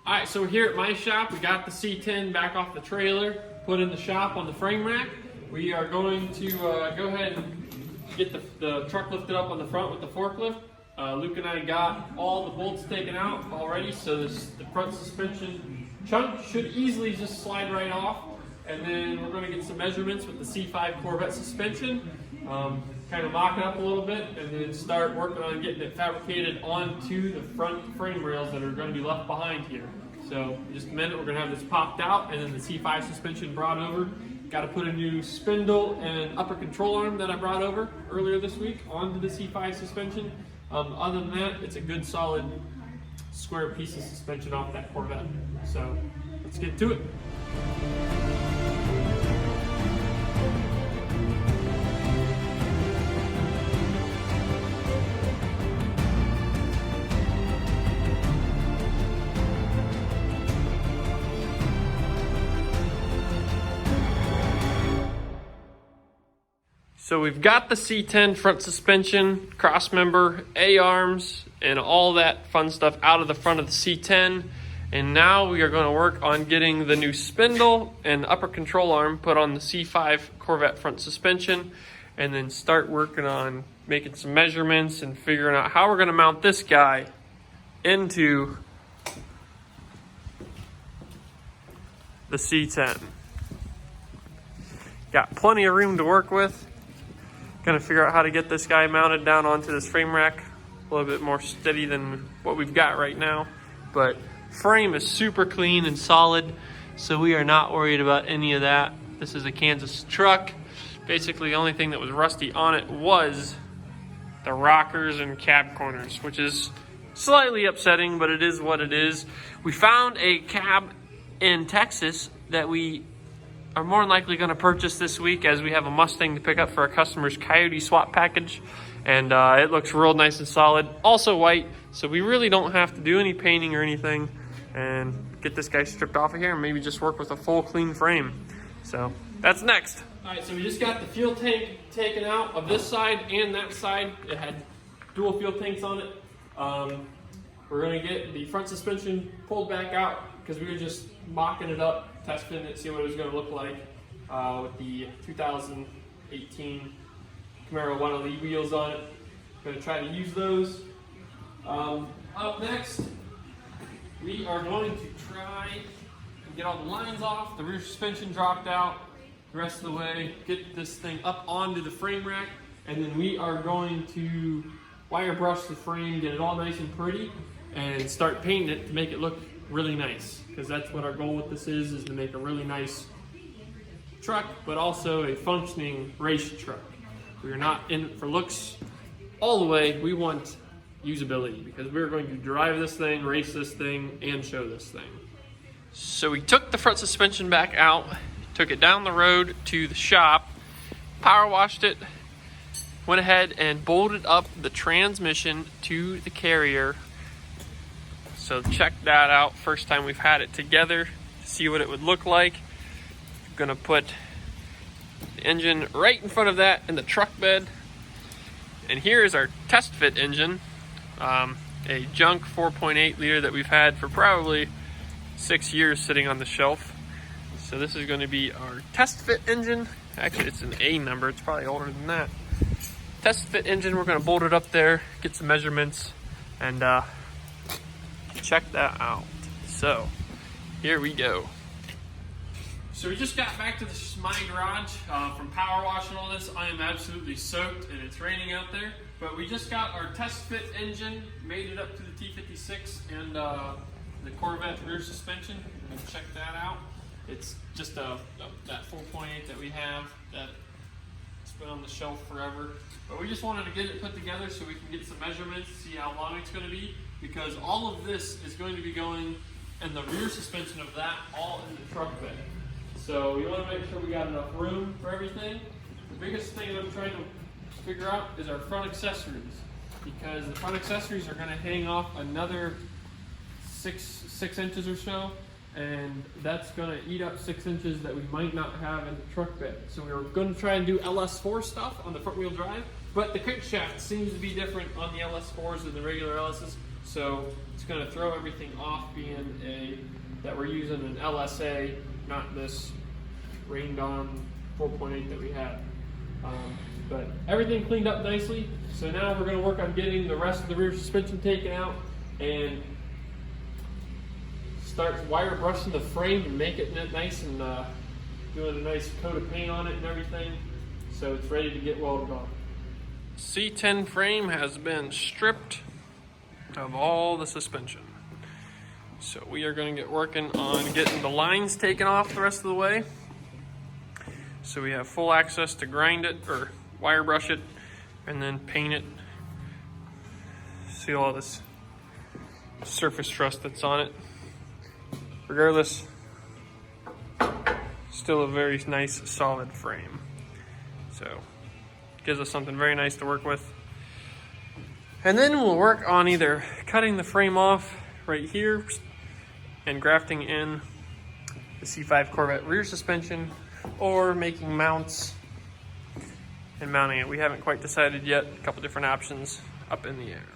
All right, so we're here at my shop. We got the C10 back off the trailer, put in the shop on the frame rack. We are going to go ahead and get the truck lifted up on the front with the forklift. Luke and I got all the bolts taken out already, so the front suspension chunk should easily just slide right off. And then we're going to get some measurements with the C5 Corvette suspension, kind of mock it up a little bit, and then start working on getting it fabricated onto the front frame rails that are going to be left behind here. So in just a minute, we're going to have this popped out, and then the C5 suspension brought over. Got to put a new spindle and upper control arm that I brought over earlier this week onto the C5 suspension. Other than that, it's a good solid square piece of suspension off that Corvette. So let's get to it. So we've got the C10 front suspension, cross member, A-arms, and all that fun stuff out of the front of the C10. And now we are going to work on getting the new spindle and upper control arm put on the C5 Corvette front suspension, and then start working on making some measurements and figuring out how we're going to mount this guy into the C10. Got plenty of room to work with. Gonna figure out how to get this guy mounted down onto this frame rack a little bit more steady than what we've got right now. But frame is super clean and solid, so we are not worried about any of that. This is a Kansas truck. Basically, the only thing that was rusty on it was the rockers and cab corners, which is slightly upsetting, but it is what it is. We found a cab in Texas that we are more than likely going to purchase this week, as we have a Mustang to pick up for our customer's Coyote swap package, and it looks real nice and solid, also white, so we really don't have to do any painting or anything, and get this guy stripped off of here and maybe just work with a full clean frame. So that's next. All right, so we just got the fuel tank taken out of this side and that side. It had dual fuel tanks on it. We're going to get the front suspension pulled back out because we were just mocking it up, testing it, see what it was going to look like with the 2018 Camaro 1LE wheels on it. Going to try to use those. Up next, we are going to try and get all the lines off, the rear suspension dropped out, the rest of the way, get this thing up onto the frame rack, and then we are going to wire brush the frame, get it all nice and pretty, and start painting it to make it look really nice, because that's what our goal with this is to make a really nice truck, but also a functioning race truck. We are not in it for looks all the way. We want usability, because we're going to drive this thing, race this thing, and show this thing. So we took the front suspension back out, took it down the road to the shop, power washed it, went ahead and bolted up the transmission to the carrier. So check that out. First time we've had it together to see what it would look like. Gonna put the engine right in front of that in the truck bed. And here is our test fit engine, a junk 4.8 liter that we've had for probably 6 years sitting on the shelf. So this is going to be our test fit engine. Actually, it's an A number. It's probably older than that. Test fit engine. We're going to bolt it up there, get some measurements, and check that out. So here we go. So we just got back to my garage from power washing all this. I am absolutely soaked and it's raining out there. But we just got our test fit engine, made it up to the T56 and the Corvette rear suspension. And check that out. It's just that 4.8 that we have that's been on the shelf forever. But we just wanted to get it put together so we can get some measurements, see how long it's going to be, because all of this is going to be going in the rear suspension of that, all in the truck bed. So we want to make sure we got enough room for everything. The biggest thing that I'm trying to figure out is our front accessories, because the front accessories are going to hang off another six inches or so, and that's going to eat up 6 inches that we might not have in the truck bed. So we were going to try and do LS4 stuff on the front wheel drive, but the crankshaft seems to be different on the LS4s than the regular LSs. So it's going to throw everything off being that we're using an LSA, not this rained on 4.8 that we had. But everything cleaned up nicely. So now we're going to work on getting the rest of the rear suspension taken out and start wire brushing the frame and make it nice and doing a nice coat of paint on it and everything. So it's ready to get welded on. C10 frame has been stripped of all the suspension. So we are going to get working on getting the lines taken off the rest of the way. So we have full access to grind it or wire brush it and then paint it. See all this surface rust that's on it. Regardless, still a very nice solid frame. So gives us something very nice to work with. And then we'll work on either cutting the frame off right here and grafting in the C5 Corvette rear suspension, or making mounts and mounting it. We haven't quite decided yet. A couple different options up in the air.